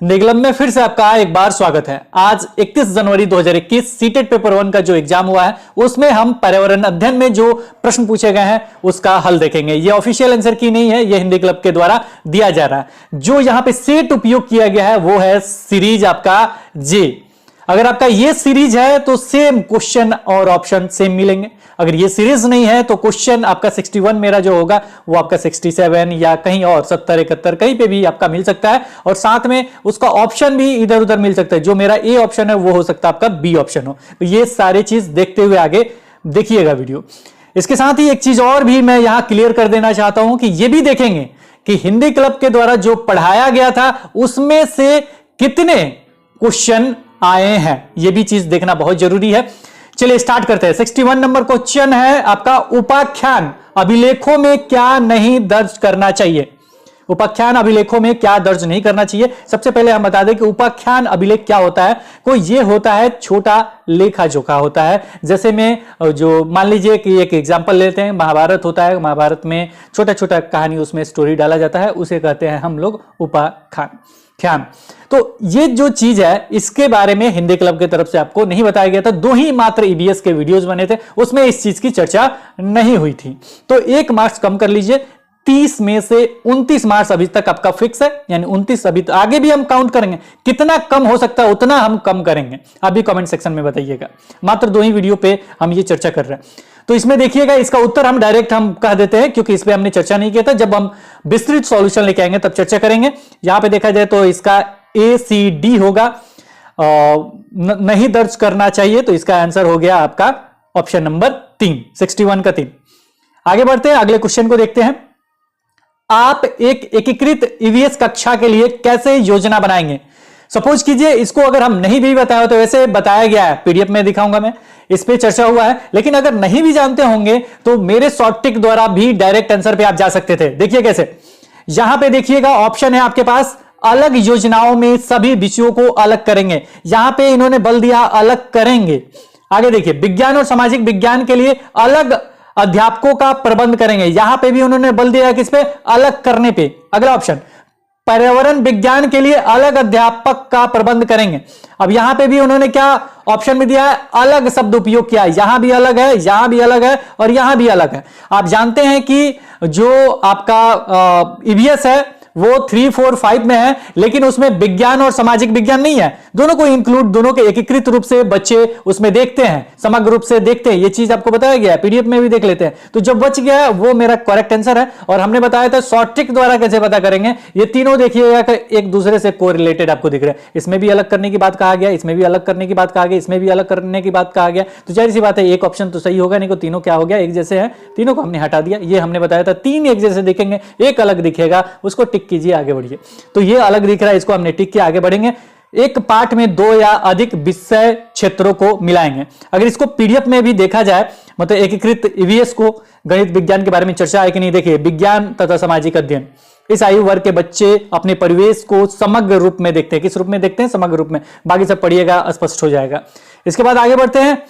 Hindi club में फिर से आपका एक बार स्वागत है। आज 31 जनवरी 2021 सीटेट पेपर 1 का जो एग्जाम हुआ है उसमें हम पर्यावरण अध्ययन में जो प्रश्न पूछे गए हैं उसका हल देखेंगे। ये ऑफिशियल आंसर की नहीं है, ये हिंदी क्लब के द्वारा दिया जा रहा है। जो यहां पे सेट उपयोग किया गया है वो है सीरीज आपका जे। अगर आपका ये सीरीज है तो सेम क्वेश्चन और ऑप्शन सेम मिलेंगे। अगर ये सीरीज नहीं है तो क्वेश्चन आपका 61 मेरा जो होगा वो आपका 67 या कहीं और 70 71 कहीं पे भी आपका मिल सकता है, और साथ में उसका ऑप्शन भी इधर उधर मिल सकता है। जो मेरा ए ऑप्शन है वो हो सकता है आपका बी ऑप्शन हो। तो ये सारी चीज देखते हुए आगे देखिएगा वीडियो। इसके साथ ही एक चीज और भी मैं यहां क्लियर कर देना चाहता हूं कि ये भी देखेंगे कि हिंदी क्लब के द्वारा जो पढ़ाया गया था उसमें से कितने क्वेश्चन आए हैं, यह भी चीज देखना बहुत जरूरी है। चलिए स्टार्ट करते हैं। 61 नंबर क्वेश्चन है आपका, उपाख्यान अभिलेखों में क्या नहीं दर्ज करना चाहिए। उपाख्यान अभिलेखों में क्या दर्ज नहीं करना चाहिए। सबसे पहले हम बता दें कि उपाख्यान अभिलेख क्या होता है। कोई ये होता है छोटा लेखा जोखा होता है। जैसे में जो मान लीजिए कि एक एग्जांपल लेते हैं, महाभारत होता है, महाभारत में छोटा छोटा कहानी उसमें स्टोरी डाला जाता है, उसे कहते हैं हम लोग उपाख्यान। तो ये जो चीज है इसके बारे में हिंदी क्लब की तरफ से आपको नहीं बताया गया था। 2 ही मात्र ईबीएस के वीडियोस बने थे, उसमें इस चीज की चर्चा नहीं हुई थी। तो 1 मार्क्स कम कर लीजिए। 30 में से 29 मार्क्स अभी तक आपका फिक्स है, यानी 29 अभी आगे भी हम काउंट करेंगे। कितना कम हो सकता है उतना हम कम करेंगे। आप भी कमेंट सेक्शन में बताइएगा। मात्र 2 ही वीडियो पे हम ये चर्चा कर रहे हैं। तो इसमें देखिएगा इसका उत्तर हम डायरेक्ट हम कह देते हैं, क्योंकि इस पे हमने चर्चा नहीं किया था। जब हम विस्तृत सॉल्यूशन लेके आएंगे तब चर्चा करेंगे। यहां पे देखा जाए तो इसका ACD होगा, नहीं दर्ज करना चाहिए। तो इसका आंसर हो गया आपका ऑप्शन नंबर 3, 61 का 3। आगे बढ़ते हैं, अगले क्वेश्चन को देखते हैं। आप एक एकीकृत ईवीएस कक्षा के लिए कैसे योजना बनाएंगे। सपोज कीजिए इसको अगर हम नहीं भी बताया हो, तो वैसे बताया गया है, पीडीएफ में दिखाऊंगा मैं, इस पे चर्चा हुआ है। लेकिन अगर नहीं भी जानते होंगे तो मेरे शॉर्ट टिक द्वारा भी डायरेक्ट आंसर पे आप जा सकते थे। देखिए कैसे, यहां पे देखिएगा ऑप्शन है आपके पास, अलग योजनाओं में सभी विषयों को अलग करेंगे। यहां पे इन्होंने बल दिया अलग करेंगे। आगे देखिए, विज्ञान और सामाजिक विज्ञान के लिए अलग अध्यापकों का प्रबंध करेंगे। यहां पे भी उन्होंने बल दिया किस पे, अलग करने पे। अगला ऑप्शन, पर्यावरण विज्ञान के लिए अलग अध्यापक का प्रबंध करेंगे। अब यहां पे भी उन्होंने क्या ऑप्शन में दिया है, अलग शब्द उपयोग किया है। यहां भी अलग है, यहां भी अलग है और यहां भी अलग है। आप जानते हैं कि जो आपका ईवीएस है वो 3, 4, 5 में है, लेकिन उसमें विज्ञान और सामाजिक विज्ञान नहीं है। दोनों को इंक्लूड, दोनों के एकीकृत रूप से बच्चे उसमें देखते हैं, समग्र रूप से देखते हैं। ये चीज आपको बताया गया है, पीडीएफ में भी देख लेते हैं। तो जो बच गया है वो मेरा करेक्ट आंसर है। और हमने बताया था शॉर्ट ट्रिक द्वारा कैसे पता करेंगे। ये तीनों देखिएगा कि एक दूसरे से कोरिलेटेड आपको दिख रहे हैं। इसमें भी अलग करने की बात कहा गया, इसमें भी अलग करने की बात कहा गया, इसमें भी अलग करने की बात कहा गया। तो जाहिर सी बात है एक ऑप्शन तो सही होगा, नहीं तो तीनों क्या हो गया, एक जैसे हैं, तीनों को हमने हटा दिया। ये हमने बताया था 3 एक जैसे दिखेंगे, एक अलग दिखेगा, उसको टिक कीजिए, आगे बढ़िए। तो ये अलग दिख रहा है, इसको हमने टिक किया, आगे बढ़ेंगे। एक पार्ट में 2 या अधिक विषय क्षेत्रों को मिलाएंगे। अगर इसको पीडीएफ में भी देखा जाए, मतलब एकीकृत ईवीएस को, गणित विज्ञान के बारे में चर्चा है कि नहीं। देखिए, विज्ञान तथा सामाजिक अध्ययन, इस आयु वर्ग के बच्चे अपने परिवेश को समग्र रूप में देखते हैं। किस रूप में देखते हैं, समग्र रूप में। बाकी सब पढ़िएगा, स्पष्ट हो जाएगा। इसके बाद आगे बढ़ते हैं,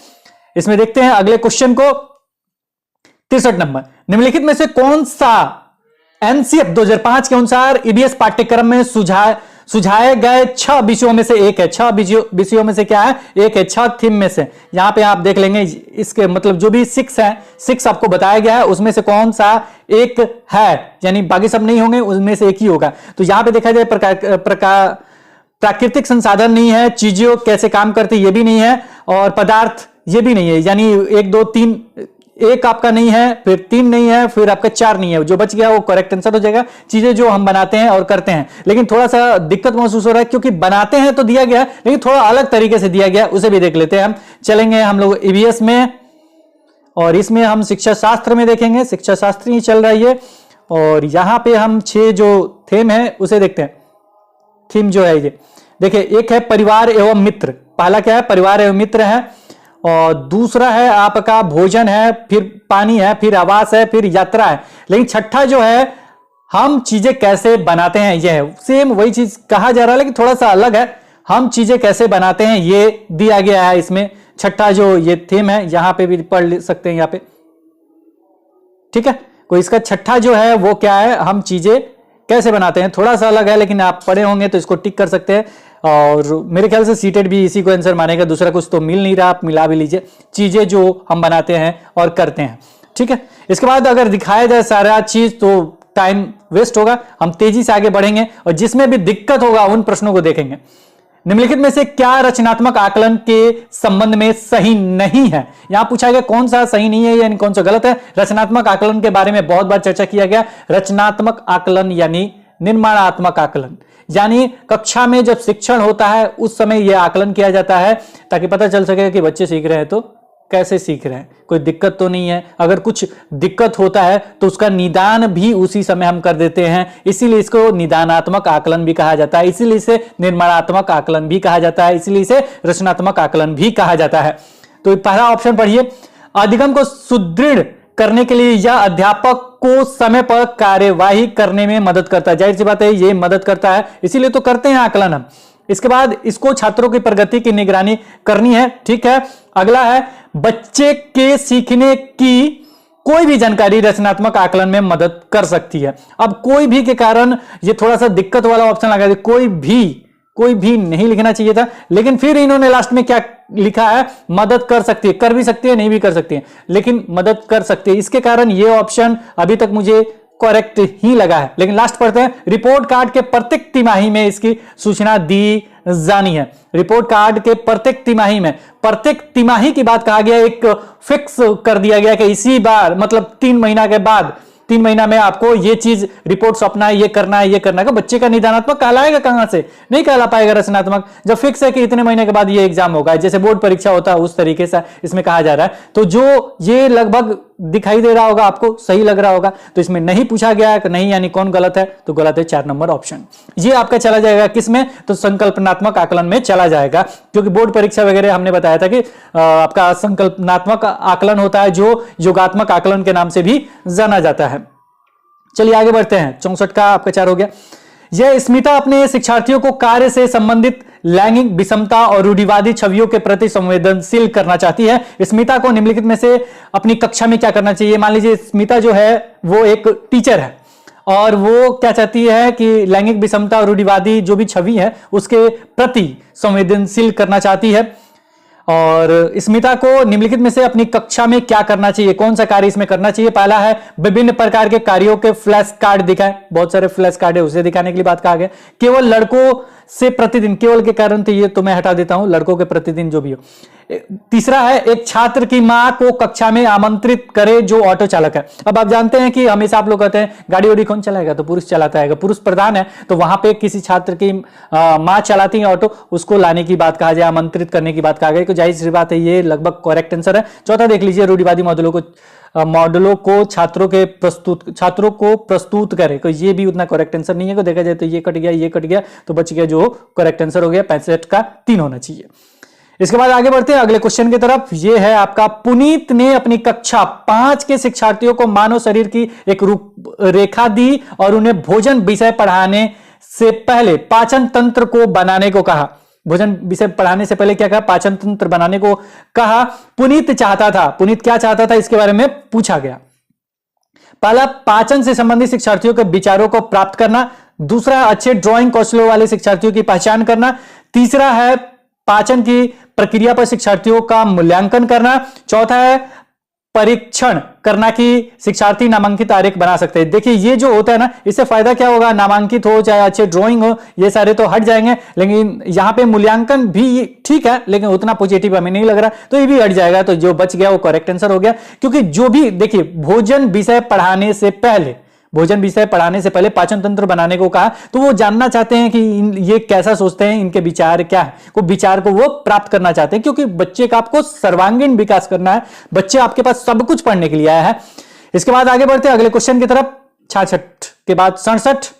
इसमें देखते हैं अगले क्वेश्चन को। 63 नंबर, निम्नलिखित में से कौन सा एनसीएफ 2005 के अनुसार ईबीएस पाठ्यक्रम में सुझाए गए 6 विषयों में से एक है। 6 विषयों में से क्या है, एक है। 6 थीम में से यहां पे आप देख लेंगे, इसके मतलब जो भी 6 है, 6 आपको बताया गया है, उसमें से कौन सा एक है, यानी बाकी सब नहीं होंगे, उनमें से एक ही होगा। तो यहां पे देखा जाए प्राकृतिक संसाधन नहीं है, चीजें कैसे काम करती ये भी नहीं है, और पदार्थ ये भी नहीं है। यानी 1, 2, 3, एक आपका नहीं है, फिर 3 नहीं है, फिर आपका 4 नहीं है। जो बच गया वो करेक्ट आंसर हो जाएगा। चीजें जो हम बनाते हैं और करते हैं, लेकिन थोड़ा सा दिक्कत महसूस हो रहा है, क्योंकि बनाते हैं तो दिया गया, लेकिन थोड़ा अलग तरीके से दिया गया, उसे भी देख लेते हैं। हम चलेंगे हम लोग ईवीएस में, और इसमें हम शिक्षा शास्त्र में देखेंगे। शिक्षा शास्त्र ही चल रहा है ये। और यहां पे हम 6 जो थीम है उसे देखते हैं। थीम जो है ये देखिए, एक है परिवार एवं मित्र। पहला क्या है, परिवार एवं मित्र है, और दूसरा है आपका भोजन है, फिर पानी है, फिर आवास है, फिर यात्रा है। लेकिन छठा जो है, हम चीजें कैसे बनाते हैं, यह है। सेम वही चीज कहा जा रहा है, लेकिन थोड़ा सा अलग है। हम चीजें कैसे बनाते हैं ये दिया गया है इसमें। छठा जो ये थीम है, यहां पे भी पढ़ सकते हैं, यहां पे, ठीक है। कोई इसका छठा जो है वो क्या है, हम चीजें कैसे बनाते हैं, थोड़ा सा अलग है, लेकिन आप पढ़े होंगे तो इसको टिक कर सकते हैं। और मेरे ख्याल से सीटेड भी इसी को आंसर मानेगा, दूसरा कुछ तो मिल नहीं रहा, आप मिला भी लीजिए चीजें जो हम बनाते हैं और करते हैं, ठीक है। इसके बाद अगर दिखाया जाए सारा चीज तो टाइम वेस्ट होगा, हम तेजी से आगे बढ़ेंगे और जिसमें भी दिक्कत होगा उन प्रश्नों को देखेंगे। निम्नलिखित में से क्या रचनात्मक आकलन के संबंध में सही नहीं है? यहां पूछा गया कौन सा सही नहीं है यानी कौन सा गलत है। रचनात्मक आकलन के बारे में बहुत बार चर्चा किया गया। रचनात्मक आकलन यानी निर्माणात्मक आकलन, यानी कक्षा में जब शिक्षण होता है उस समय यह आकलन किया जाता है ताकि पता चल सके कि बच्चे सीख रहे हैं तो कैसे सीख रहे हैं, कोई दिक्कत तो नहीं है। अगर कुछ दिक्कत होता है तो उसका निदान भी उसी समय हम कर देते हैं, इसीलिए इसको निदानात्मक आकलन भी कहा जाता है, इसीलिए इसे निर्माणात्मक आकलन भी कहा जाता है, इसीलिए इसे रचनात्मक आकलन भी कहा जाता है। तो पहला ऑप्शन पढ़िए, अधिगम को सुदृढ़ करने के लिए यह अध्यापक को समय पर कार्यवाही करने में मदद करता है। जाहिर सी बात है ये मदद करता है, इसीलिए तो करते हैं आकलन हम। इसके बाद इसको छात्रों की प्रगति की निगरानी करनी है, ठीक है। अगला है बच्चे के सीखने की कोई भी जानकारी रचनात्मक आकलन में मदद कर सकती है। अब कोई भी के कारण ये थोड़ा सा दिक्कत वाला ऑप्शन लगा दिया, कोई भी नहीं लिखना चाहिए था, लेकिन फिर इन्होंने लास्ट में क्या लिखा है, मदद कर सकती है। कर भी सकती है, नहीं भी कर सकती है, लेकिन मदद कर सकती है। इसके कारण ये ऑप्शन अभी तक मुझे करेक्ट ही लगा है। लेकिन लास्ट पढ़ते हैं, रिपोर्ट कार्ड के प्रत्येक तिमाही में इसकी सूचना दी जानी है। रिपोर्ट कार्ड के प्रत्येक तिमाही में, प्रत्येक तिमाही की बात कहा गया, एक फिक्स कर दिया गया कि इसी बार मतलब 3 महीना के बाद 3 महीना में आपको ये चीज रिपोर्ट सौंपना है, ये करना है, ये करना है। बच्चे का निदानात्मक कहलाएगा कहां से, नहीं कहला पाएगा रचनात्मक, जब फिक्स है कि इतने महीने के बाद ये एग्जाम होगा, जैसे बोर्ड परीक्षा होता है उस तरीके से इसमें कहा जा रहा है। तो जो ये लगभग दिखाई दे रहा होगा आपको, सही लग रहा होगा, तो इसमें नहीं पूछा गया है नहीं, यानी कौन गलत है, तो गलत है 4 नंबर ऑप्शन। ये आपका चला जाएगा किसमें, तो संकल्पनात्मक आकलन में चला जाएगा, क्योंकि बोर्ड परीक्षा वगैरह हमने बताया था कि आपका संकल्पनात्मक आकलन होता है जो योगात्मक आकलन के नाम से भी जाना जाता है। चलिए आगे बढ़ते हैं, 64 का आपका 4 हो गया। यह स्मिता अपने शिक्षार्थियों को कार्य से संबंधित लैंगिक विषमता और रूढ़िवादी छवियों के प्रति संवेदनशील करना चाहती है। स्मिता को निम्नलिखित में से अपनी कक्षा में क्या करना चाहिए? मान लीजिए स्मिता जो है वो एक टीचर है और वो क्या चाहती है कि लैंगिक विषमता और रूढ़िवादी जो भी छवि है उसके प्रति संवेदनशील करना चाहती है। और स्मिता को निम्नलिखित में से अपनी कक्षा में क्या करना चाहिए, कौन सा कार्य इसमें करना चाहिए? पहला है विभिन्न प्रकार के कार्यों के फ्लैश कार्ड दिखाएं, बहुत सारे फ्लैश कार्ड है उसे दिखाने के लिए बात कहा गया। केवल लड़कों से प्रतिदिन, केवल के कारण तो ये तो मैं हटा देता हूं, लड़कों के प्रतिदिन जो भी हो। तीसरा है एक छात्र की मां को कक्षा में आमंत्रित करे जो ऑटो चालक है। अब आप जानते हैं कि हमेशा आप लोग कहते हैं गाड़ी वाड़ी कौन चलाएगा, तो पुरुष चलाता है, पुरुष प्रधान है, तो वहां पे किसी छात्र की मां चलाती है ऑटो, उसको लाने की बात कहा जाए, आमंत्रित करने की बात कहा गई, तो जाहिर सी बात है ये लगभग करेक्ट आंसर है। चौथा देख लीजिए, रूढ़िवादी मॉडलों को छात्रों को प्रस्तुत करे, तो ये भी उतना करेक्ट आंसर नहीं है। को देखा जाए तो ये कट गया, तो बच गया जो करेक्ट आंसर हो गया 65 का 3 होना चाहिए। इसके बाद आगे बढ़ते हैं अगले क्वेश्चन की तरफ। ये है आपका, पुनीत ने अपनी कक्षा 5 के शिक्षार्थियों को मानव शरीर की एक रूपरेखा दी और उन्हें भोजन विषय पढ़ाने से पहले पाचन तंत्र को बनाने को कहा। भोजन विषय पढ़ाने से पहले क्या कहा? पाचन तंत्र बनाने को कहा। पुनीत क्या चाहता था इसके बारे में पूछा गया। पहला, पाचन से संबंधित शिक्षार्थियों के विचारों को प्राप्त करना। दूसरा, अच्छे ड्राइंग कौशलों वाले शिक्षार्थियों की पहचान करना। तीसरा है पाचन की प्रक्रिया पर शिक्षार्थियों का मूल्यांकन करना। चौथा है परीक्षण करना कि शिक्षार्थी नामांकित आरेख बना सकते हैं। देखिए ये जो होता है ना, इससे फायदा क्या होगा, नामांकित हो चाहे अच्छे ड्राइंग हो, ये सारे तो हट जाएंगे, लेकिन यहां पे मूल्यांकन भी ठीक है लेकिन उतना पॉजिटिव हमें नहीं लग रहा, तो ये भी हट जाएगा। तो जो बच गया वो करेक्ट आंसर हो गया, क्योंकि जो भी देखिए भोजन विषय पढ़ाने से पहले पाचन तंत्र बनाने को कहा, तो वो जानना चाहते हैं कि ये कैसा सोचते हैं, इनके विचार क्या है, को विचार को वो प्राप्त करना चाहते हैं, क्योंकि बच्चे का आपको सर्वांगीण विकास करना है। बच्चे आपके पास सब कुछ पढ़ने के लिए आया है। इसके बाद आगे बढ़ते हैं अगले क्वेश्चन की तरफ, 66 के बाद 67,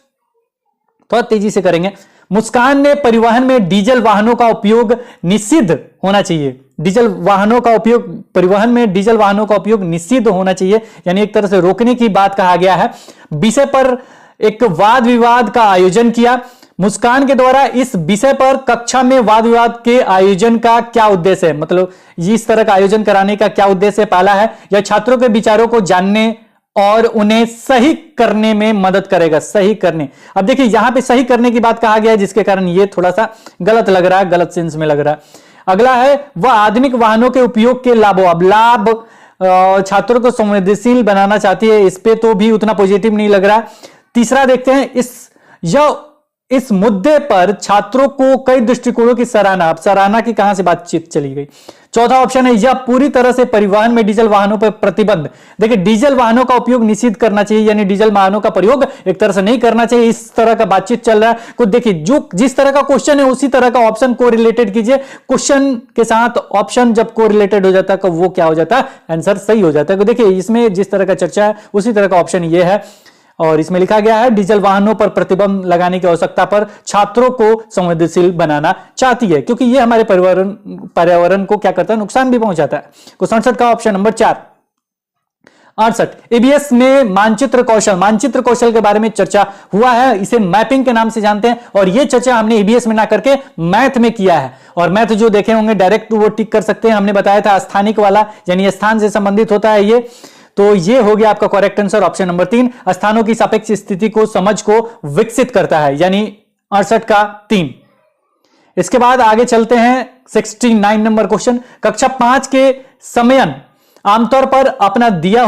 थोड़ा तेजी से करेंगे। मुस्कान ने परिवहन में डीजल वाहनों का उपयोग निषिद्ध होना चाहिए। परिवहन में डीजल वाहनों का उपयोग निषिद्ध होना चाहिए, यानी एक तरह से रोकने की बात कहा गया है। विषय पर एक वाद विवाद का आयोजन किया। मुस्कान के द्वारा इस विषय पर कक्षा में वाद विवाद के आयोजन का क्या उद्देश्य है, मतलब इस तरह का आयोजन कराने का क्या उद्देश्य है? पहला है यह छात्रों के विचारों को जानने और उन्हें सही करने में मदद करेगा। सही करने, अब देखिए यहां पे सही करने की बात कहा गया है, जिसके कारण ये थोड़ा सा गलत लग रहा है, गलत सेंस में लग रहा है। अगला है वह आधुनिक वाहनों के उपयोग के लाभों, अब लाभ छात्रों को संवेदनशील बनाना चाहती है, इस पे तो भी उतना पॉजिटिव नहीं लग रहा। तीसरा देखते हैं, इस मुद्दे पर छात्रों को कई दृष्टिकोणों की सराहना, अब सराहना की कहां से बातचीत चली गई। चौथा ऑप्शन है यह पूरी तरह से परिवहन में डीजल वाहनों पर प्रतिबंध। देखिए डीजल वाहनों का उपयोग निषिद्ध करना चाहिए, यानी डीजल वाहनों का प्रयोग एक तरह से नहीं करना चाहिए, इस तरह का बातचीत चल रहा है। कुछ देखिए जो जिस तरह का क्वेश्चन है उसी तरह का ऑप्शन को रिलेटेड कीजिए, क्वेश्चन के साथ ऑप्शन जब को रिलेटेड हो जाता है तो वो क्या हो जाता है, आंसर सही हो जाता है। तो देखिए इसमें जिस तरह का चर्चा है उसी तरह का ऑप्शन ये है, और इसमें लिखा गया है डीजल वाहनों पर प्रतिबंध लगाने की आवश्यकता पर छात्रों को संवेदनशील बनाना चाहती है, क्योंकि यह हमारे पर्यावरण को क्या करता है, नुकसान भी पहुंचाता है। क्वेश्चन 68 का ऑप्शन नंबर 4। 68 एबीएस में मानचित्र कौशल के बारे में चर्चा हुआ है, इसे मैपिंग के नाम से जानते हैं, और यह चर्चा हमने एबीएस में ना करके मैथ में किया है। और मैथ जो देखे होंगे डायरेक्ट वो टिक कर सकते हैं, हमने बताया था स्थानिक वाला, यानी स्थान से संबंधित होता है ये। तो ये हो गया आपका करेक्ट आंसर ऑप्शन नंबर 3, स्थानों की सापेक्ष स्थिति को समझ को विकसित करता है, यानी 68 का 3। इसके बाद आगे चलते हैं 69 नंबर क्वेश्चन, कक्षा 5 के समयन आमतौर पर अपना दिया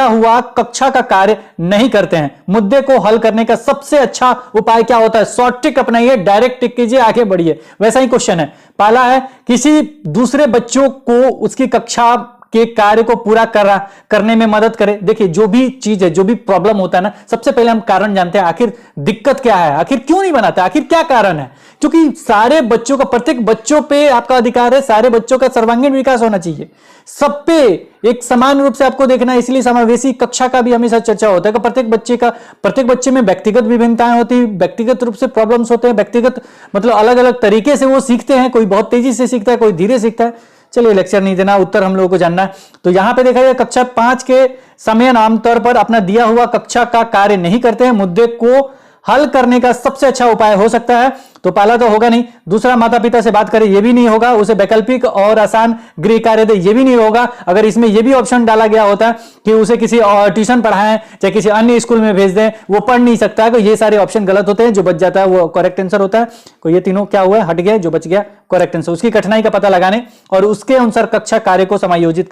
हुआ कक्षा का कार्य नहीं करते हैं, मुद्दे को हल करने का सबसे अच्छा उपाय क्या होता है। शॉर्ट ट्रिक अपनाइए, डायरेक्ट टिक कीजिए, आगे बढ़िए। वैसा ही क्वेश्चन है, पहला है किसी दूसरे बच्चों को उसकी कक्षा के कार्य को पूरा करने में मदद करे। देखिए जो भी चीज है, जो भी प्रॉब्लम होता है ना, सबसे पहले हम कारण जानते हैं, आखिर दिक्कत क्या है, आखिर क्यों नहीं बनाता, आखिर क्या कारण है। क्योंकि सारे बच्चों का, प्रत्येक बच्चों पे आपका अधिकार है, सारे बच्चों का सर्वांगीण विकास होना चाहिए, सब पे एक समान रूप से आपको देखना है। इसलिए समावेशी कक्षा का भी हमेशा चर्चा होता है कि प्रत्येक बच्चे में व्यक्तिगत विभिन्नताएं होती है, व्यक्तिगत रूप से प्रॉब्लम्स होते हैं, व्यक्तिगत मतलब अलग अलग तरीके से वो सीखते हैं, कोई बहुत तेजी से सीखता है, कोई धीरे सीखता है। चलिए लेक्चर नहीं देना, उत्तर हम लोगों को जानना है। तो यहां पे देखा जाए कक्षा 5 के समय आमतौर पर अपना दिया हुआ कक्षा का कार्य नहीं करते हैं, मुद्दे को हल करने का सबसे अच्छा उपाय हो सकता है। तो पहला तो होगा नहीं, दूसरा माता पिता से बात करें ये भी नहीं होगा, उसे वैकल्पिक और आसान गृह कार्य दे ये भी नहीं होगा। अगर इसमें ये भी ऑप्शन डाला गया होता कि उसे किसी ट्यूशन पढ़ाएं चाहे किसी अन्य स्कूल में भेज दें, वो पढ़ नहीं सकता है, तो ये सारे ऑप्शन गलत होते हैं, जो बच जाता है वो करेक्ट आंसर होता है। तो ये तीनों क्या हुआ, हट गया, जो बच गया करेक्ट आंसर। उसकी कठिनाई का पता लगाने और उसके अनुसार कक्षा कार्य को समायोजित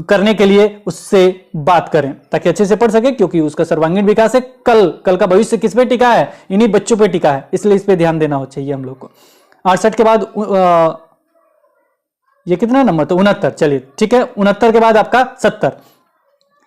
करने के लिए उससे बात करें ताकि अच्छे से पढ़ सके, क्योंकि उसका सर्वांगीण विकास है। कल का भविष्य किस पे टिका है, इन्हीं बच्चों पे टिका है, इसलिए इस पे ध्यान देना हो चाहिए हम लोग को। 68 के बाद ये कितना नंबर, तो 69। चलिए ठीक है, 69 के बाद आपका 70।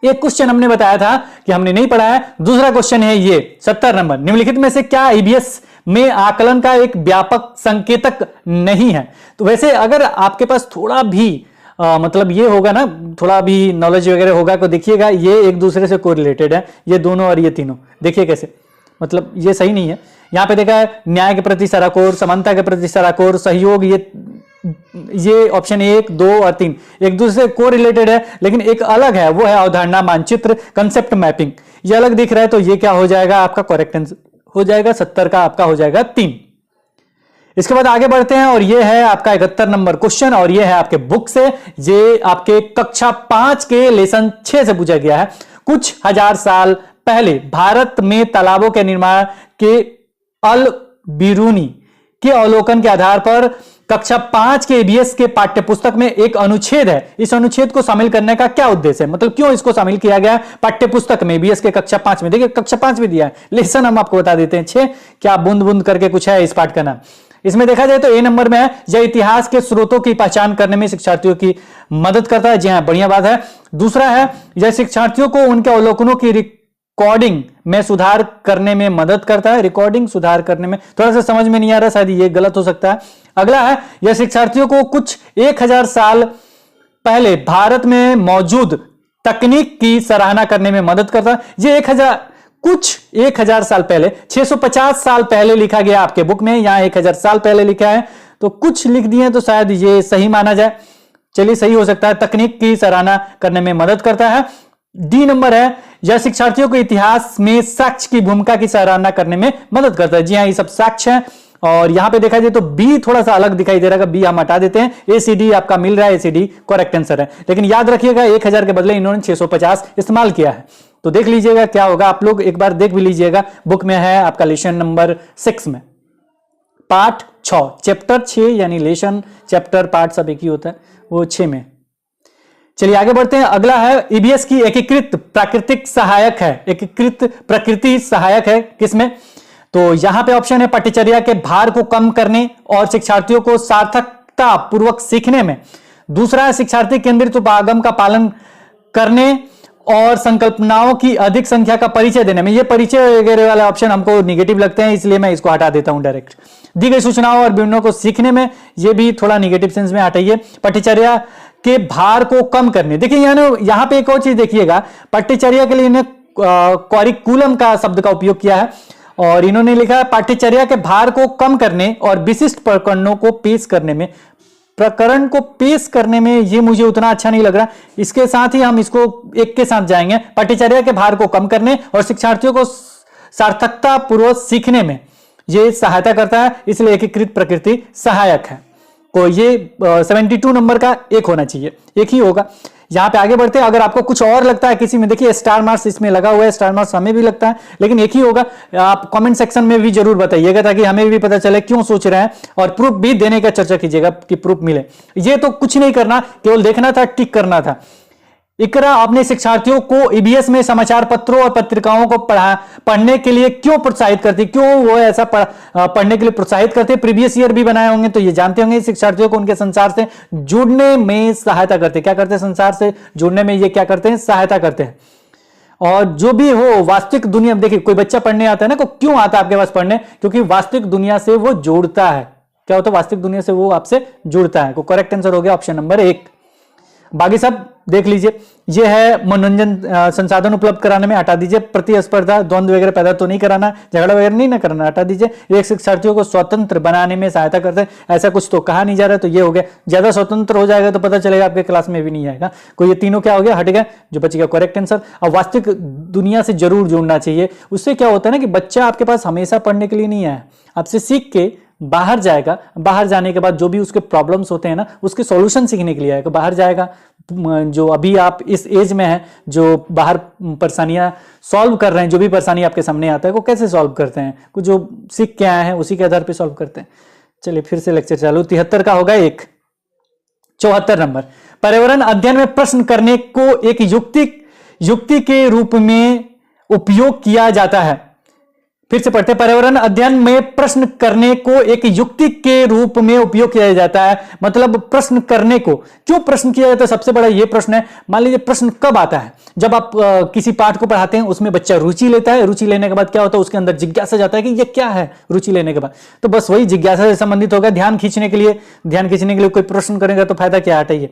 एक क्वेश्चन हमने बताया था कि हमने नहीं पढ़ा है, दूसरा क्वेश्चन है ये 70 नंबर, निम्नलिखित में से क्या ईबीएस में आकलन का एक व्यापक संकेतक नहीं है। तो वैसे अगर आपके पास थोड़ा भी मतलब ये होगा ना, थोड़ा भी नॉलेज वगैरह होगा, तो देखिएगा ये एक दूसरे से कोरिलेटेड है, ये दोनों और ये तीनों। देखिए कैसे, मतलब ये सही नहीं है। यहां पे देखा है न्याय के प्रति सराकोर, समानता के प्रति सराकोर, सहयोग, ये ऑप्शन 1, 2 और 3 एक दूसरे को रिलेटेड है, लेकिन एक अलग है, वो है अवधारणा मानचित्र, कंसेप्ट मैपिंग। ये अलग दिख रहा है, तो ये क्या हो जाएगा आपका करेक्ट आंसर हो जाएगा 70 का आपका हो जाएगा 3। इसके बाद आगे बढ़ते हैं, और ये है आपका 71 नंबर क्वेश्चन, और ये है आपके बुक से, ये आपके कक्षा 5 के लेसन 6 से पूछा गया है। कुछ हजार साल पहले भारत में तालाबों के निर्माण के अल बिरूनी के अवलोकन के आधार पर कक्षा 5 के ईबीएस के पाठ्यपुस्तक में एक अनुच्छेद है। इस अनुच्छेद को शामिल करने का क्या उद्देश्य है, मतलब क्यों इसको शामिल किया गया पाठ्यपुस्तक में ईबीएस के कक्षा 5 में। देखिए कक्षा 5 में दिया है, लेसन हम आपको बता देते हैं 6, क्या बूंद बूंद करके कुछ है इस पाठ का नाम। इसमें देखा जाए तो ए नंबर में है, यह इतिहास के स्रोतों की पहचान करने में शिक्षार्थियों की मदद करता है। जी हाँ, बढ़िया बात है। दूसरा है, यह शिक्षार्थियों को उनके अवलोकनों की रिकॉर्डिंग में सुधार करने में मदद करता है। रिकॉर्डिंग सुधार करने में थोड़ा सा समझ में नहीं आ रहा, शायद ये गलत हो सकता है। अगला है, यह शिक्षार्थियों को कुछ 1000 साल पहले भारत में मौजूद तकनीक की सराहना करने में मदद करता है। ये 1000 साल पहले, 650 साल पहले लिखा गया आपके बुक में, यहां 1000 साल पहले लिखा है, तो कुछ लिख दिए तो शायद ये सही माना जाए। चलिए सही हो सकता है, तकनीक की सराहना करने में मदद करता है। डी नंबर है, यह शिक्षार्थियों को इतिहास में साक्ष्य की भूमिका की सराहना करने में मदद करता है। जी हाँ, ये सब साक्ष्य है, और यहां पे देखा जाए तो बी थोड़ा सा अलग दिखाई दे रहा है, बी हम हटा देते हैं, एसीडी आपका मिल रहा है, एसीडी करेक्ट आंसर है। लेकिन याद रखिएगा 1000 के बदले इन्होंने 650 इस्तेमाल किया है। तो देख लीजिएगा क्या होगा, आप लोग एक बार देख भी लीजिएगा, बुक में है आपका लेसन नंबर 6 में पार्ट 6 चैप्टर 6, यानी लेसन चैप्टर पार्ट सब एक ही होता है, वो 6 में। चलिए आगे बढ़ते हैं। अगला है ईबीएस की एकीकृत प्राकृतिक सहायक है, एकीकृत प्रकृति सहायक है किसमें? तो यहां पे ऑप्शन है पाठ्यचर्या के भार को कम करने और शिक्षार्थियों को सार्थकता पूर्वक सीखने में। दूसरा है शिक्षार्थी केंद्रित उपागम का पालन करने और संकल्पनाओं की अधिक संख्या का परिचय देने में। ये परिचय वगैरह वाला ऑप्शन हमको निगेटिव लगते हैं, इसलिए मैं इसको हटा देता हूं डायरेक्ट। दी गई सूचनाओं और विवरणों को सीखने में, ये भी थोड़ा निगेटिव सेंस में हटाइए। पाठ्यचर्या के भार को कम करने, देखिए यहां पे एक और चीज देखिएगा, पाठ्यचर्या के लिए इन्हें करिकुलम का शब्द का उपयोग किया है और इन्होंने लिखा है पाठ्यचर्या के भार को कम करने और विशिष्ट प्रकरणों को पेश करने में। प्रकरण को पेश करने में ये मुझे उतना अच्छा नहीं लग रहा, इसके साथ ही हम इसको एक के साथ जाएंगे। पाठ्यचर्या के भार को कम करने और शिक्षार्थियों को सार्थकता पूर्वक सीखने में ये सहायता करता है, इसलिए एकीकृत प्रकृति सहायक है। तो ये 72 नंबर का एक होना चाहिए, एक ही होगा। यहां पे आगे बढ़ते हैं। अगर आपको कुछ और लगता है किसी में, देखिए स्टार मार्क्स इसमें लगा हुआ है, स्टार मार्क्स हमें भी लगता है, लेकिन एक ही होगा। आप कमेंट सेक्शन में भी जरूर बताइएगा ताकि हमें भी पता चले क्यों सोच रहे हैं, और प्रूफ भी देने का चर्चा कीजिएगा कि प्रूफ मिले। ये तो कुछ नहीं करना, केवल देखना था, टिक करना था। इकरा अपने शिक्षार्थियों को ईबीएस में समाचार पत्रों और पत्रिकाओं को पढ़ने के लिए क्यों प्रोत्साहित करती, क्यों वो ऐसा पढ़ने के लिए प्रोत्साहित करते? प्रीवियस ईयर भी बनाए होंगे तो ये जानते होंगे। शिक्षार्थियों को उनके संसार से जुड़ने में सहायता करते, क्या करते हैं? संसार से जुड़ने में ये क्या करते हैं? सहायता करते हैं। और जो भी हो वास्तविक दुनिया, देखिए कोई बच्चा पढ़ने आता है ना, को क्यों आता है आपके पास पढ़ने? क्योंकि वास्तविक दुनिया से वो जुड़ता है। क्या होता है? वास्तविक दुनिया से वो आपसे जुड़ता है। करेक्ट आंसर हो गया ऑप्शन नंबर 1। बाकी सब देख लीजिए। यह है मनोरंजन संसाधन उपलब्ध कराने में, हटा दीजिए। प्रतिस्पर्धा द्वंद्व वगैरह पैदा तो नहीं कराना, झगड़ा वगैरह नहीं ना करना, हटा दीजिए। एक शिक्षार्थियों को स्वतंत्र बनाने में सहायता करते हैं, ऐसा कुछ तो कहा नहीं जा रहा, तो ये हो गया। ज्यादा स्वतंत्र हो जाएगा तो पता चलेगा आपके क्लास में भी नहीं आएगा कोई। ये तीनों क्या हो गया? हट गया, जो बच गया करेक्ट आंसर। और वास्तविक दुनिया से जरूर जुड़ना चाहिए। उससे क्या होता है ना कि बच्चा आपके पास हमेशा पढ़ने के लिए नहीं आया, आपसे सीख के बाहर जाएगा। बाहर जाने के बाद जो भी उसके प्रॉब्लम्स होते हैं ना, उसके सॉल्यूशन सीखने के लिए आएगा, बाहर जाएगा। जो अभी आप इस एज में हैं, जो बाहर परेशानियां सॉल्व कर रहे हैं, जो भी परेशानी आपके सामने आता है वो कैसे सॉल्व करते हैं, कुछ जो सीख के आए हैं उसी के आधार पे सॉल्व करते हैं। चलिए फिर से लेक्चर चालू। 73 का होगा एक। 74 नंबर, पर्यावरण अध्ययन में प्रश्न करने को एक युक्ति के रूप में उपयोग किया जाता है। फिर से पढ़ते, पर्यावरण अध्ययन में प्रश्न करने को एक युक्ति के रूप में उपयोग किया जाता है। मतलब प्रश्न करने को क्यों प्रश्न किया जाता है? सबसे बड़ा ये प्रश्न है। मान लीजिए प्रश्न कब आता है? जब आप किसी पाठ को पढ़ाते हैं, उसमें बच्चा रुचि लेता है, रुचि लेने के बाद क्या होता है? उसके अंदर जिज्ञासा जाता है कि ये क्या है। रुचि लेने के बाद तो बस वही जिज्ञासा से संबंधित होगा। ध्यान खींचने के लिए कोई प्रश्न करेगा तो फायदा क्या? हटाइए।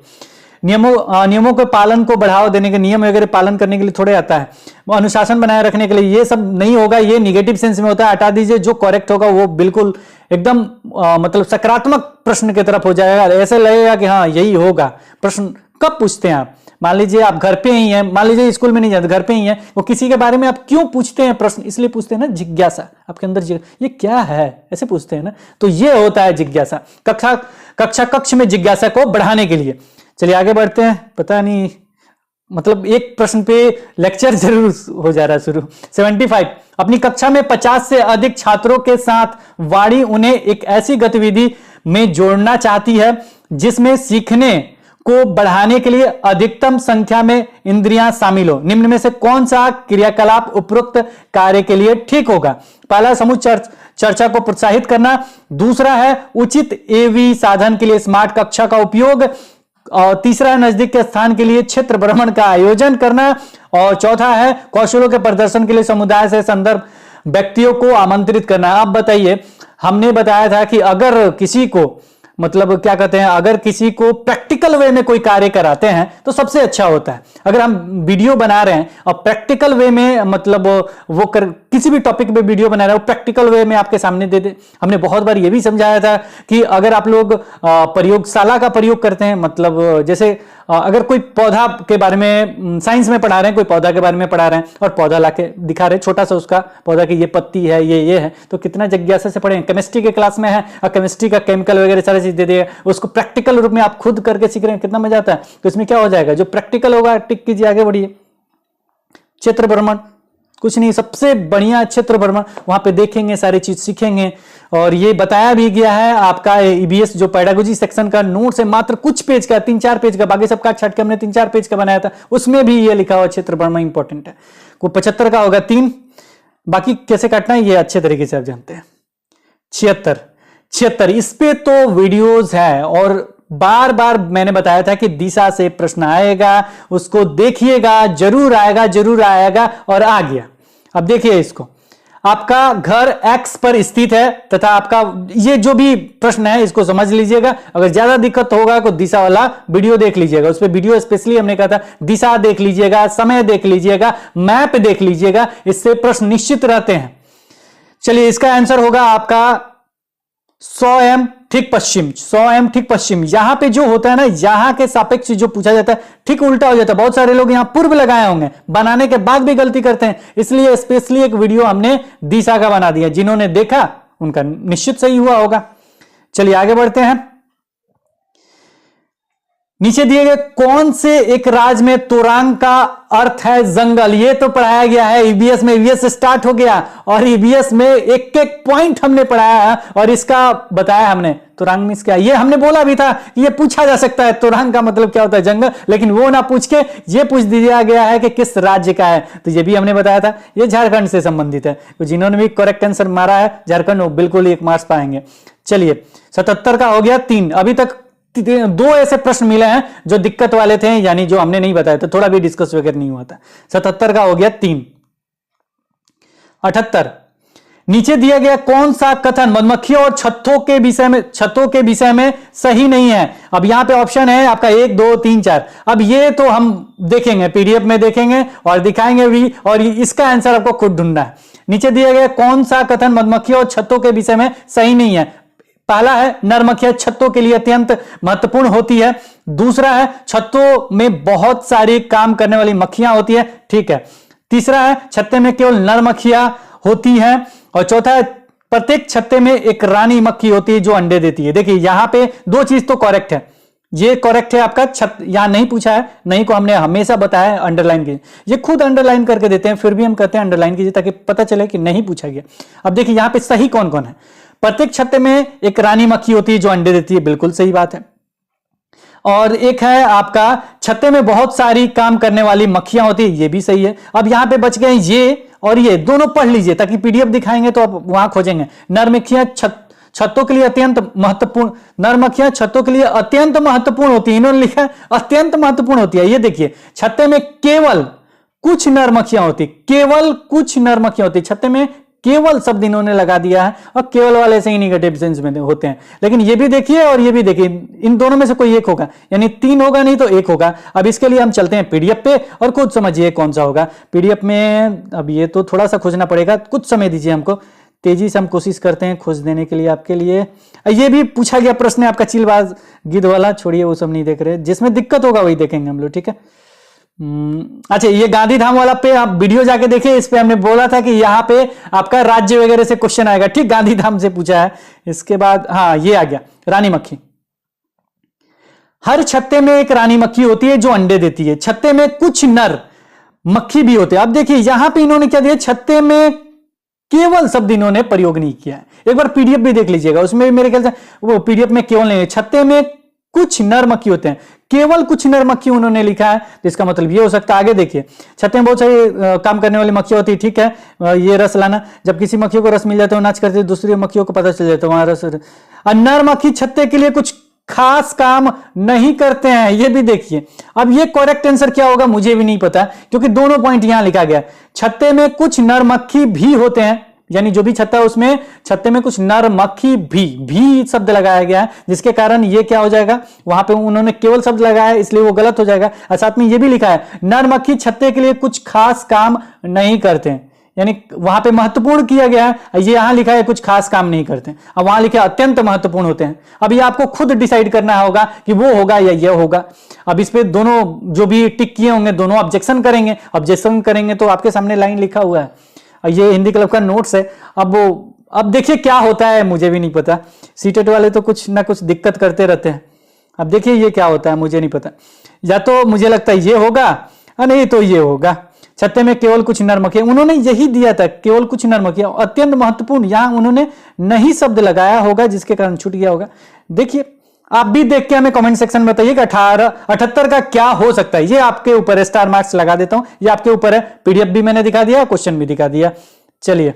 नियमों के पालन को बढ़ावा देने के, नियम वगैरह पालन करने के लिए थोड़े आता है। अनुशासन बनाए रखने के लिए, ये सब नहीं होगा, ये निगेटिव सेंस में होता है, हटा दीजिए। जो करेक्ट होगा वो बिल्कुल एकदम मतलब सकारात्मक प्रश्न की तरफ हो जाएगा। ऐसे लगेगा कि हाँ यही होगा। प्रश्न कब पूछते हैं आप? मान लीजिए आप घर पे ही हैं, मान लीजिए स्कूल में नहीं जाते, घर पे ही हैं, वो किसी के बारे में आप क्यों पूछते हैं प्रश्न? इसलिए पूछते हैं ना, जिज्ञासा आपके अंदर, ये क्या है, ऐसे पूछते हैं ना, तो ये होता है जिज्ञासा। कक्ष में जिज्ञासा को बढ़ाने के लिए। चलिए आगे बढ़ते हैं। पता नहीं, मतलब एक प्रश्न पे लेक्चर जरूर हो जा रहा है शुरू। 75, अपनी कक्षा में 50 से अधिक छात्रों के साथ वाणी उन्हें एक ऐसी गतिविधि में जोड़ना चाहती है जिसमें सीखने को बढ़ाने के लिए अधिकतम संख्या में इंद्रियां शामिल हो। निम्न में से कौन सा क्रियाकलाप उपरोक्त कार्य के लिए ठीक होगा? पहला, समूह चर्चा को प्रोत्साहित करना। दूसरा है उचित एवी साधन के लिए स्मार्ट कक्षा का उपयोग। और तीसरा है नजदीक के स्थान के लिए क्षेत्र भ्रमण का आयोजन करना। और चौथा है कौशलों के प्रदर्शन के लिए समुदाय से संदर्भ व्यक्तियों को आमंत्रित करना। आप बताइए, हमने बताया था कि अगर किसी को मतलब क्या कहते हैं, अगर किसी को प्रैक्टिकल वे में कोई कार्य कराते हैं तो सबसे अच्छा होता है। अगर हम वीडियो बना रहे हैं और प्रैक्टिकल वे में, मतलब वो किसी भी टॉपिक पे वीडियो बना रहे हो प्रैक्टिकल वे में आपके सामने दे दे। हमने बहुत बार ये भी समझाया था कि अगर आप लोग प्रयोगशाला का प्रयोग करते हैं, मतलब जैसे अगर कोई पौधा के बारे में साइंस में पढ़ा रहे हैं, कोई पौधा के बारे में पढ़ा रहे हैं और पौधा लाके दिखा रहे हैं छोटा सा उसका पौधा की ये पत्ती है, ये है, तो कितना जिज्ञासा से पढ़ेंगे। केमिस्ट्री के क्लास में है और केमिस्ट्री का केमिकल वगैरह सारी चीज दे दिए, उसको प्रैक्टिकल रूप में आप खुद करके सीख रहे हैं, कितना मजा आता है। तो इसमें क्या हो जाएगा, जो प्रैक्टिकल होगा टिक कीजिए, आगे बढ़िए। क्षेत्र भ्रमण, कुछ नहीं, सबसे बढ़िया क्षेत्र भ्रमण, वहां पे देखेंगे, सारी चीज सीखेंगे। और ये बताया भी गया है आपका ईबीएस जो पेडागोजी सेक्शन का नोट्स है मात्र कुछ पेज का, 3-4 पेज का, बाकी सब काट छाट के हमने 3-4 पेज का बनाया था, उसमें भी ये लिखा हुआ क्षेत्र भ्रमण इंपॉर्टेंट है। को 75 का होगा 3, बाकी कैसे काटना है ये अच्छे तरीके से आप जानते हैं। 76 इस पे तो वीडियोस है और बार बार मैंने बताया था कि दिशा से प्रश्न आएगा, उसको देखिएगा, जरूर आएगा और आ गया। अब देखिए इसको, आपका घर X पर स्थित है तथा आपका ये जो भी प्रश्न है इसको समझ लीजिएगा। अगर ज्यादा दिक्कत होगा तो दिशा वाला वीडियो देख लीजिएगा, उस पर वीडियो स्पेशली हमने कहा था दिशा देख लीजिएगा, समय देख लीजिएगा, मैप देख लीजिएगा, इससे प्रश्न निश्चित रहते हैं। चलिए इसका आंसर होगा आपका 100 एम ठीक पश्चिम, 100 एम ठीक पश्चिम। यहां पे जो होता है ना, यहां के सापेक्ष जो पूछा जाता है ठीक उल्टा हो जाता है। बहुत सारे लोग यहां पूर्व लगाए होंगे, बनाने के बाद भी गलती करते हैं, इसलिए स्पेशली एक वीडियो हमने दिशा का बना दिया। जिन्होंने देखा उनका निश्चित सही हुआ होगा। चलिए आगे बढ़ते हैं। नीचे दिए गए कौन से एक राज्य में तोरांग का अर्थ है जंगल, ये तो पढ़ाया गया है ईबीएस में। ईबीएस स्टार्ट हो गया और ईबीएस में एक एक पॉइंट हमने पढ़ाया है और इसका बताया हमने तोरांग मीन्स क्या। ये हमने बोला भी था ये पूछा जा सकता है तोरांग का मतलब क्या होता है जंगल, लेकिन वो ना पूछ के ये पूछ दिया गया है कि किस राज्य का है, तो ये भी हमने बताया था ये झारखंड से संबंधित है। तो जिन्होंने भी करेक्ट आंसर मारा है झारखंड, वो बिल्कुल 1 मार्क्स पाएंगे। चलिए 77 का हो गया 3। अभी तक 2 ऐसे प्रश्न मिले हैं जो दिक्कत वाले थे, यानी जो हमने नहीं बताया था, थोड़ा भी डिस्कस वगैरह नहीं हुआ था। 77 का हो गया 3। 78 नीचे दिया गया कौन सा कथन मधुमक्खियों और छत्तों के विषय में सही नहीं है। अब यहां पे ऑप्शन है आपका 1 2 3 4। अब ये तो हम देखेंगे, पीडीएफ में देखेंगे और दिखाएंगे भी, और इसका आंसर आपको खुद ढूंढना है। नीचे दिया गया कौन सा कथन मधुमक्खियों और छत्तों के विषय में सही नहीं है। पहला है नर मक्खियां छत्तों के लिए अत्यंत महत्वपूर्ण होती है। दूसरा है छत्तों में बहुत सारी काम करने वाली मक्खियां होती है, ठीक है। तीसरा है छत्ते में केवल नर मक्खियां होती हैं। और चौथा है प्रत्येक छत्ते में एक रानी मक्खी होती है जो अंडे देती है। देखिए यहां पे 2 चीज तो करेक्ट है, ये करेक्ट है आपका। यहां नहीं पूछा है, नहीं को हमने हमेशा बताया है अंडरलाइन कीजिए, ये खुद अंडरलाइन करके देते हैं, फिर भी हम कहते हैं अंडरलाइन कीजिए ताकि पता चले कि नहीं पूछा गया। अब देखिए यहां पे सही कौन कौन है। प्रत्येक छत्ते में एक रानी मक्खी होती है जो अंडे देती है, बिल्कुल सही बात है। और एक है आपका छत्ते में बहुत सारी काम करने वाली मक्खियां होती है, ये भी सही है। अब यहां पे बच गए ये और ये दोनों पढ़ लीजिए ताकि पीडीएफ दिखाएंगे तो आप वहां खोजेंगे। नर मक्खियां छत्तों के लिए अत्यंत महत्वपूर्ण, नर मक्खियां छत्तों के लिए अत्यंत महत्वपूर्ण होती है, इन्होंने लिखा है अत्यंत महत्वपूर्ण होती है। ये देखिए छत्ते में केवल कुछ नर मक्खियां होती, केवल कुछ नर मक्खियां होती, छत्ते में केवल शब्द इन्होंने लगा दिया है और केवल वाले से ही निगेटिव सेंस में होते हैं। लेकिन ये भी देखिए और ये भी देखिए, इन दोनों में से कोई एक होगा, यानी 3 होगा नहीं तो 1 होगा। अब इसके लिए हम चलते हैं पीडीएफ पे और खुद समझिए कौन सा होगा पीडीएफ में। अब ये तो थोड़ा सा खोजना पड़ेगा, कुछ समय दीजिए हमको, तेजी से हम कोशिश करते हैं खोज देने के लिए आपके लिए। ये भी पूछा गया प्रश्न है आपका चिलबाज गिद्ध वाला, छोड़िए वो सब नहीं देख रहे, जिसमें दिक्कत होगा वही देखेंगे हम लोग, ठीक है। अच्छा ये गांधीधाम वाला पे आप वीडियो जाके देखिए, इस पे हमने बोला था कि यहाँ पे आपका राज्य वगैरह से क्वेश्चन आएगा, ठीक। गांधीधाम से पूछा है। इसके बाद हाँ ये आ गया रानी मक्खी। हर छत्ते में एक रानी मक्खी होती है जो अंडे देती है, छत्ते में कुछ नर मक्खी भी होते हैं। अब देखिए यहां पे इन्होंने क्या दिया, छत्ते में केवल शब्द इन्होंने प्रयोग नहीं किया है। एक बार पीडीएफ भी देख लीजिएगा, उसमें भी मेरे ख्याल से वो पीडीएफ में केवल नहीं है, छत्ते में कुछ नर मक्खी होते हैं, केवल कुछ नर मक्खी उन्होंने लिखा है, तो इसका मतलब ये हो सकता है। आगे देखिए छत्ते में बहुत सारी काम करने वाली मक्खी होती है, ठीक है। ये रस लाना, जब किसी मक्खियों को रस मिल जाता है नाच करती है, दूसरी मक्खियों को पता चल जाता है वहां रस। नर मक्खी छत्ते के लिए कुछ खास काम नहीं करते हैं, ये भी देखिए। अब ये करेक्ट आंसर क्या होगा मुझे भी नहीं पता, क्योंकि दोनों पॉइंट यहां लिखा गया। छत्ते में कुछ नर मक्खी भी होते हैं, यानी जो भी छत्ता है उसमें छत्ते में कुछ नर मक्खी भी शब्द लगाया गया है, जिसके कारण ये क्या हो जाएगा, वहां पे उन्होंने केवल शब्द लगाया है इसलिए वो गलत हो जाएगा। और साथ में ये भी लिखा है नर मक्खी छत्ते के लिए कुछ खास काम नहीं करते हैं, यानी वहां पे महत्वपूर्ण किया गया है, ये यहां लिखा है कुछ खास काम नहीं करते, अब वहां लिखा है अत्यंत महत्वपूर्ण होते हैं। अब ये आपको खुद डिसाइड करना होगा कि वो होगा या ये होगा। अब इस पे दोनों जो भी टिक किए होंगे दोनों ऑब्जेक्शन करेंगे तो आपके सामने लाइन लिखा हुआ है, ये हिंदी क्लब का नोट्स है। अब देखिए क्या होता है, मुझे भी नहीं पता, सीटेट वाले तो कुछ ना कुछ दिक्कत करते रहते हैं। अब देखिए ये क्या होता है, मुझे नहीं पता, या तो मुझे लगता है ये होगा नहीं तो ये होगा। छत्ते में केवल कुछ नर मक्खियां, उन्होंने यही दिया था केवल कुछ नर मक्खियां, अत्यंत महत्वपूर्ण, यहां उन्होंने नहीं शब्द लगाया होगा जिसके कारण छूट गया होगा। देखिए आप भी देख के हमें कमेंट सेक्शन में बताइएगा 78 का क्या हो सकता है, ये आपके ऊपर है, स्टार मार्क्स लगा देता हूं, ये आपके ऊपर है। पीडीएफ भी मैंने दिखा दिया, क्वेश्चन भी दिखा दिया। चलिए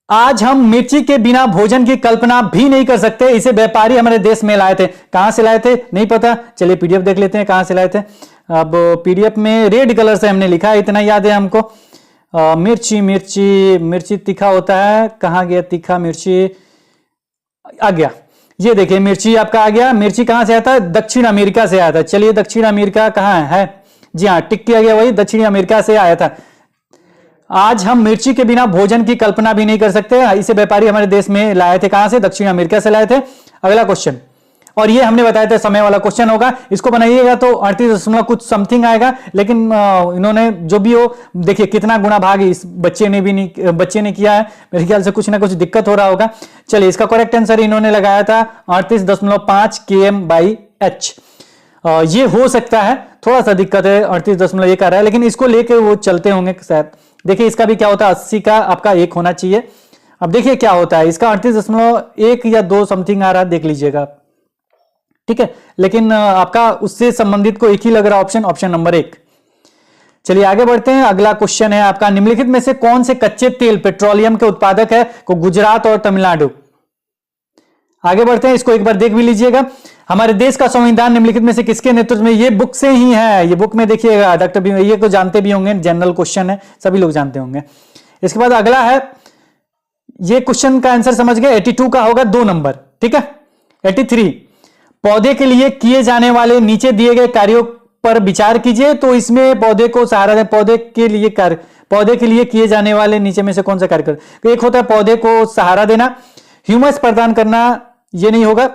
आज हम मिर्ची के बिना भोजन की कल्पना भी नहीं कर सकते, इसे व्यापारी हमारे देश में लाए थे। कहां से लाए थे नहीं पता, चलिए पीडीएफ देख लेते हैं कहां से लाए थे। अब पीडीएफ में रेड कलर से हमने लिखा है, इतना याद है हमको। मिर्ची तीखा होता है, कहां गया तीखा मिर्ची, आ गया, ये देखिए मिर्ची आपका आ गया। मिर्ची कहां से आता है, दक्षिण अमेरिका से आया था। चलिए दक्षिण अमेरिका कहां है, जी हाँ टिक किया गया, वही दक्षिण अमेरिका से आया था। आज हम मिर्ची के बिना भोजन की कल्पना भी नहीं कर सकते, इसे व्यापारी हमारे देश में लाए थे, कहां से, दक्षिण अमेरिका से लाए थे। अगला क्वेश्चन, और ये हमने बताया था समय वाला क्वेश्चन होगा, इसको बनाइएगा तो 38 कुछ समथिंग आएगा, लेकिन इन्होंने जो भी हो, देखिए कितना गुणा भाग इस बच्चे ने किया है, मेरे ख्याल से कुछ ना कुछ दिक्कत हो रहा होगा। चलिए इसका करेक्ट आंसर इन्होंने लगाया था 38.5 km/h। ये हो सकता है, थोड़ा सा दिक्कत है, 38.1 आ रहा है, लेकिन इसको लेके वो चलते होंगे शायद। देखिए इसका भी क्या होता है, 80 का आपका 1 होना चाहिए। अब देखिए क्या होता है, इसका 38.1 या 2 समथिंग आ रहा है, देख लीजिएगा, ठीक है, लेकिन आपका उससे संबंधित को एक ही लग रहा ऑप्शन नंबर 1। चलिए आगे बढ़ते हैं। अगला क्वेश्चन है आपका, निम्नलिखित में से कौन से कच्चे तेल पेट्रोलियम के उत्पादक है को गुजरात और तमिलनाडु। आगे बढ़ते हैं, इसको एक बार देख भी लीजिएगा। हमारे देश का संविधान निम्नलिखित में से किसके नेतृत्व में, ये बुक से ही है, ये बुक में देखिएगा डॉक्टर भी, ये तो जानते भी होंगे, जनरल क्वेश्चन है, सभी लोग जानते होंगे। इसके बाद अगला है, ये क्वेश्चन का आंसर समझ गए, 82 का होगा 2 नंबर, ठीक है। 83, पौधे के लिए किए जाने वाले नीचे दिए गए कार्यों पर विचार कीजिए, तो इसमें पौधे को सहारा दें, पौधे के लिए किए जाने वाले नीचे में से कौन सा कार्य कर, तो एक होता है पौधे को सहारा देना, ह्यूमस प्रदान करना, ये नहीं होगा,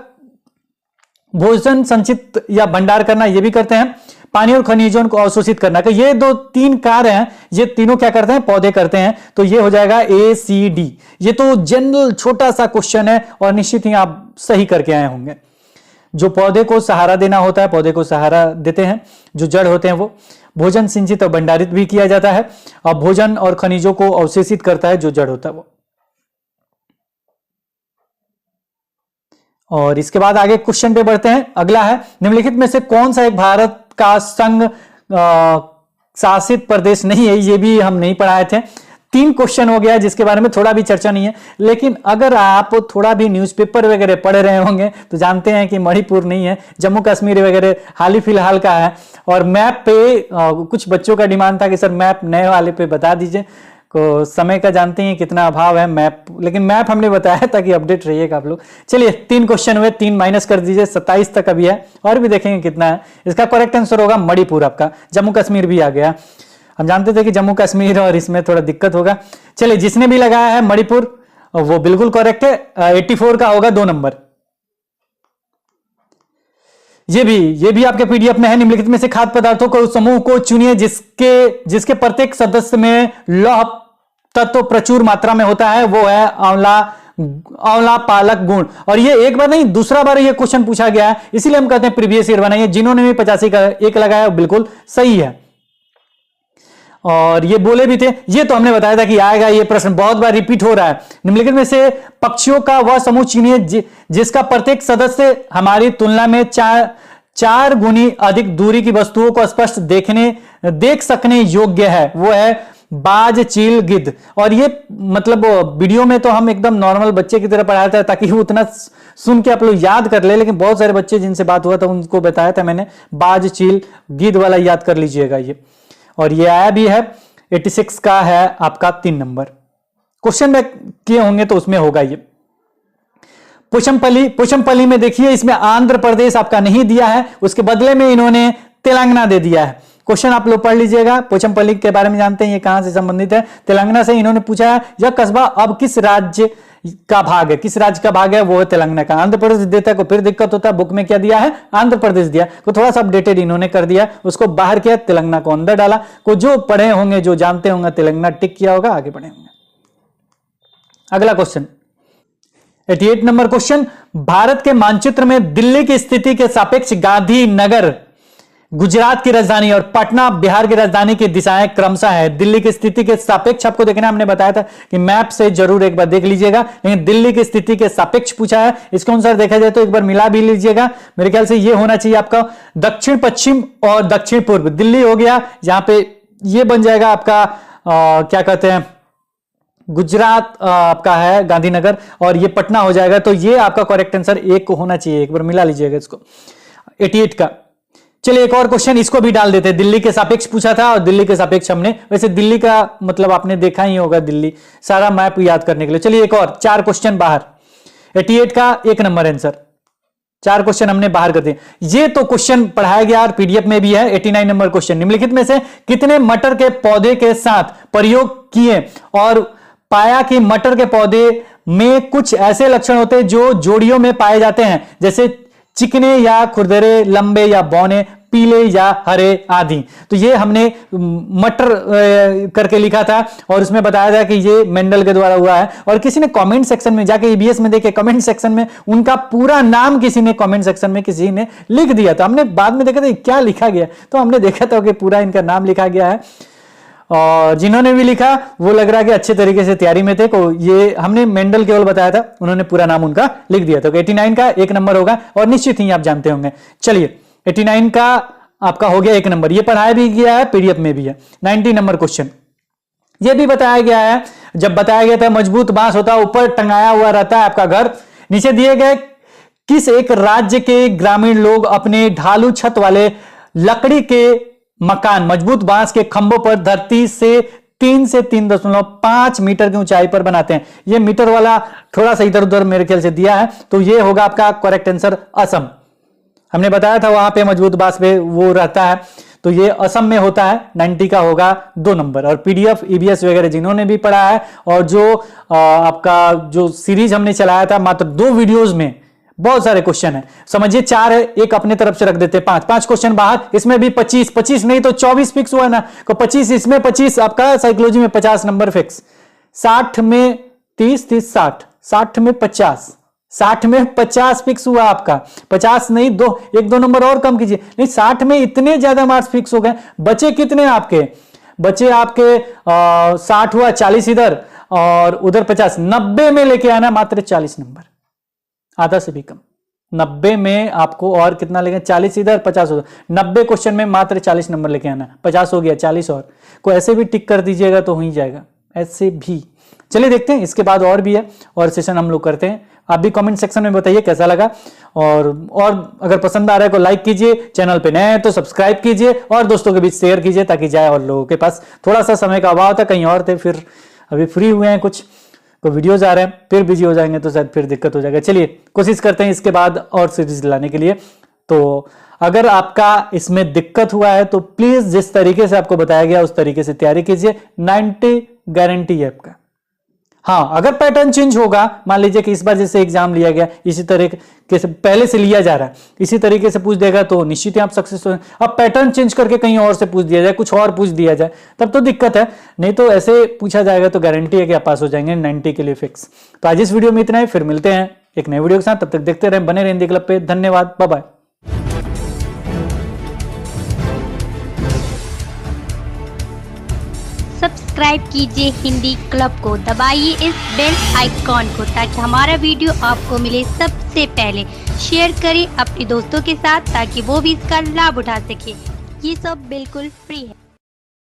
भोजन संचित या भंडार करना, ये भी करते हैं, पानी और खनिजों को अवशोषित करना, तो ये 2-3 कार्य हैं, ये तीनों क्या करते हैं, पौधे करते हैं, तो ये हो जाएगा ACD। ये तो जनरल छोटा सा क्वेश्चन है और निश्चित ही आप सही करके आए होंगे। जो पौधे को सहारा देना होता है, पौधे को सहारा देते हैं, जो जड़ होते हैं वो भोजन सिंचित और भंडारित भी किया जाता है, और भोजन और खनिजों को अवशेषित करता है जो जड़ होता है वो। और इसके बाद आगे क्वेश्चन पे बढ़ते हैं। अगला है, निम्नलिखित में से कौन सा एक भारत का संघ शासित प्रदेश नहीं है, ये भी हम नहीं पढ़ाए थे। 3 क्वेश्चन हो गया जिसके बारे में थोड़ा भी चर्चा नहीं है, लेकिन अगर आप थोड़ा भी न्यूज़पेपर वगैरह पढ़ रहे होंगे तो जानते हैं कि मणिपुर नहीं है, जम्मू कश्मीर वगैरह हाल ही फिलहाल का है। और मैप पे कुछ बच्चों का डिमांड था कि सर मैप नए वाले पे बता दीजिए, को समय का जानते हैं कितना अभाव है मैप, लेकिन मैप हमने बताया ताकि अपडेट रहिएगा आप लोग। चलिए 3 क्वेश्चन हुए, 3 माइनस कर दीजिए, 27 तक अभी है, और भी देखेंगे कितना है। इसका करेक्ट आंसर होगा मणिपुर, आपका जम्मू कश्मीर भी आ गया। हम जानते थे कि जम्मू कश्मीर और इसमें थोड़ा दिक्कत होगा। चलिए जिसने भी लगाया है मणिपुर वो बिल्कुल करेक्ट है, 84 का होगा 2 नंबर। ये भी आपके पीडीएफ में है। निम्नलिखित में से खाद्य पदार्थों को समूह को चुनिए जिसके प्रत्येक सदस्य में लौह तत्व प्रचुर मात्रा में होता है, वो है आंवला पालक गुण। और ये एक बार नहीं दूसरा बार ये क्वेश्चन पूछा गया है, इसीलिए हम कहते हैं प्रीवियस ईयर बनाइए। जिन्होंने भी 85 का 1 लगाया बिल्कुल सही है, और ये बोले भी थे, ये तो हमने बताया था कि आएगा, ये प्रश्न बहुत बार रिपीट हो रहा है। निम्नलिखित में से पक्षियों का वह समूह चुनिए जिसका प्रत्येक सदस्य हमारी तुलना में 4 गुनी अधिक दूरी की वस्तुओं को स्पष्ट देख सकने योग्य है, वो है बाज, चील, गिद्ध। और ये मतलब वीडियो में तो हम एकदम नॉर्मल बच्चे की तरह पढ़ाया था ताकि वो उतना सुन के आप लोग याद कर ले, लेकिन बहुत सारे बच्चे जिनसे बात हुआ था उनको बताया था मैंने, बाज, चील, गिद्ध वाला याद कर लीजिएगा ये। और ये आया भी है, 86 का है आपका 3 नंबर। क्वेश्चन में किए होंगे तो उसमें होगा ये। पुशमपल्ली में देखिए इसमें आंध्र प्रदेश आपका नहीं दिया है, उसके बदले में इन्होंने तेलंगाना दे दिया है। क्वेश्चन आप लोग पढ़ लीजिएगा, पोचमपल्ली के बारे में जानते हैं ये कहां से संबंधित है, तेलंगाना से। इन्होंने पूछा है यह कस्बा अब किस राज्य का भाग है, किस राज्य का भाग है, वो है तेलंगाना का। आंध्र प्रदेश देता है को फिर दिक्कत होता है, बुक में क्या दिया है आंध्र प्रदेश दिया, को थोड़ा सा अपडेटेड इन्होंने कर दिया, उसको बाहर किया, तेलंगाना को अंदर डाला। को जो पढ़े होंगे जो जानते होंगे तेलंगाना टिक किया होगा, आगे बढ़े होंगे। अगला क्वेश्चन 88 नंबर क्वेश्चन, भारत के मानचित्र में दिल्ली की स्थिति के सापेक्ष गांधीनगर गुजरात की राजधानी और पटना बिहार की राजधानी की दिशाएं क्रमशः है। दिल्ली की स्थिति के सापेक्ष आपको देखना, हमने बताया था कि मैप से जरूर एक बार देख लीजिएगा, लेकिन दिल्ली की स्थिति के सापेक्ष पूछा है। इसके अनुसार देखा जाए तो एक बार मिला भी लीजिएगा, मेरे ख्याल से ये होना चाहिए आपका दक्षिण पश्चिम और दक्षिण पूर्व। दिल्ली हो गया, यहां पे ये बन जाएगा आपका क्या कहते हैं गुजरात आपका है गांधीनगर, और ये पटना हो जाएगा। तो ये आपका करेक्ट आंसर एक को होना चाहिए, एक बार मिला लीजिएगा इसको 88 का। चलिए एक और क्वेश्चन इसको भी डाल देते हैं। दिल्ली के सापेक्ष पूछा था और दिल्ली के सापेक्ष हमने, वैसे दिल्ली का मतलब आपने देखा ही होगा, दिल्ली सारा मैप याद करने के लिए। चलिए एक और 4 क्वेश्चन बाहर, 88 का 1 नंबर आंसर, 4 क्वेश्चन हमने बाहर कर दिए। ये तो क्वेश्चन पढ़ाया गया और पीडीएफ में भी है। 89 नंबर क्वेश्चन, निम्नलिखित में से कितने मटर के पौधे के साथ प्रयोग किए और पाया कि मटर के पौधे में कुछ ऐसे लक्षण होते हैं जो जोड़ियों में पाए जाते हैं, जैसे चिकने या खुरदरे, लंबे या बौने, पीले या हरे आदि। तो ये हमने मटर करके लिखा था और उसमें बताया था कि ये मेंडल के द्वारा हुआ है। और किसी ने कमेंट सेक्शन में जाके ईबीएस में देखे, कमेंट सेक्शन में उनका पूरा नाम किसी ने कमेंट सेक्शन में किसी ने लिख दिया था। हमने बाद में देखा था क्या लिखा गया, तो हमने देखा था कि पूरा इनका नाम लिखा गया है। और जिन्होंने भी लिखा वो लग रहा है कि अच्छे तरीके से तैयारी में थे, को ये हमने मेंडल केवल बताया था, उन्होंने पूरा नाम उनका लिख दिया था। 89 का 1 नंबर होगा और निश्चित ही आप जानते होंगे। चलिए 89 का आपका हो गया 1 नंबर, ये पढ़ाया भी गया है, पीडीएफ में भी है। 90 नंबर क्वेश्चन, ये भी बताया गया है, जब बताया गया था मजबूत बांस होता है, ऊपर टंगाया हुआ रहता है आपका घर, नीचे दिए गए किस एक राज्य के ग्रामीण लोग अपने ढालू छत वाले लकड़ी के मकान मजबूत बांस के खंभों पर धरती से 3 से 3.5 मीटर की ऊंचाई पर बनाते हैं। ये मीटर वाला थोड़ा सा इधर उधर मेरे ख्याल से दिया है, तो ये होगा आपका करेक्ट आंसर असम। हमने बताया था वहां पे मजबूत बांस पे वो रहता है, तो ये असम में होता है। 90 का होगा 2 नंबर। और पीडीएफ ईबीएस वगैरह जिन्होंने भी पढ़ा है, और जो आपका जो सीरीज हमने चलाया था मात्र 2 वीडियोस में बहुत सारे क्वेश्चन है, समझिए 4 है, एक अपने तरफ से रख देते 5 क्वेश्चन बाहर, इसमें भी 25 नहीं तो 24 फिक्स हुआ ना, तो 25 इसमें 25 आपका साइकोलॉजी में 50 नंबर फिक्स, 60 में 30 60 में 50, 60 में 50 फिक्स हुआ आपका, 50 नहीं 1-2 नंबर और कम कीजिए, नहीं 60 में इतने ज्यादा मार्क्स फिक्स हो गए। बचे कितने आपके, बचे आपके 60 हुआ, 40 इधर और उधर 50, 90 में लेके आना मात्र 40 नंबर, आधा से भी कम। 90 में आपको और कितना लेंगे, 40 इधर 50 उधर, 90 क्वेश्चन में मात्र 40 नंबर लेके आना, 50 हो गया, 40 और को ऐसे भी टिक कर दीजिएगा तो हो ही जाएगा, ऐसे भी। चलिए देखते हैं, इसके बाद और भी है और सेशन हम लोग करते हैं। आप भी कमेंट सेक्शन में बताइए कैसा लगा, और अगर पसंद आ रहा है तो लाइक कीजिए, चैनल पे नए हैं तो सब्सक्राइब कीजिए और दोस्तों के बीच शेयर कीजिए ताकि जाए। और लोगों के पास थोड़ा सा समय का अभाव था, कहीं और थे, फिर अभी फ्री हुए हैं, कुछ तो वीडियोज आ रहे हैं, फिर बिजी हो जाएंगे तो शायद फिर दिक्कत हो जाएगा। चलिए कोशिश करते हैं इसके बाद और सीरीज लाने के लिए। तो अगर आपका इसमें दिक्कत हुआ है तो प्लीज जिस तरीके से आपको बताया गया उस तरीके से तैयारी कीजिए, 90 गारंटी है आपका। हाँ, अगर पैटर्न चेंज होगा, मान लीजिए कि इस बार जैसे एग्जाम लिया गया इसी तरीके से पहले से लिया जा रहा है, इसी तरीके से पूछ देगा तो निश्चित ही आप सक्सेस हो। अब पैटर्न चेंज करके कहीं और से पूछ दिया जाए, कुछ और पूछ दिया जाए, तब तो दिक्कत है, नहीं तो ऐसे पूछा जाएगा तो गारंटी है कि आप पास हो जाएंगे 90 के लिए फिक्स। तो आज इस वीडियो में इतना ही, फिर मिलते हैं एक नए वीडियो के साथ, तब तक देखते रहें, बने रहें हिंदी क्लब पे। धन्यवाद, बाय बाय। सब्सक्राइब कीजिए हिंदी क्लब को, दबाइए इस बेल आइकॉन को ताकि हमारा वीडियो आपको मिले सबसे पहले। शेयर करें अपने दोस्तों के साथ ताकि वो भी इसका लाभ उठा सके। ये सब बिल्कुल फ्री है।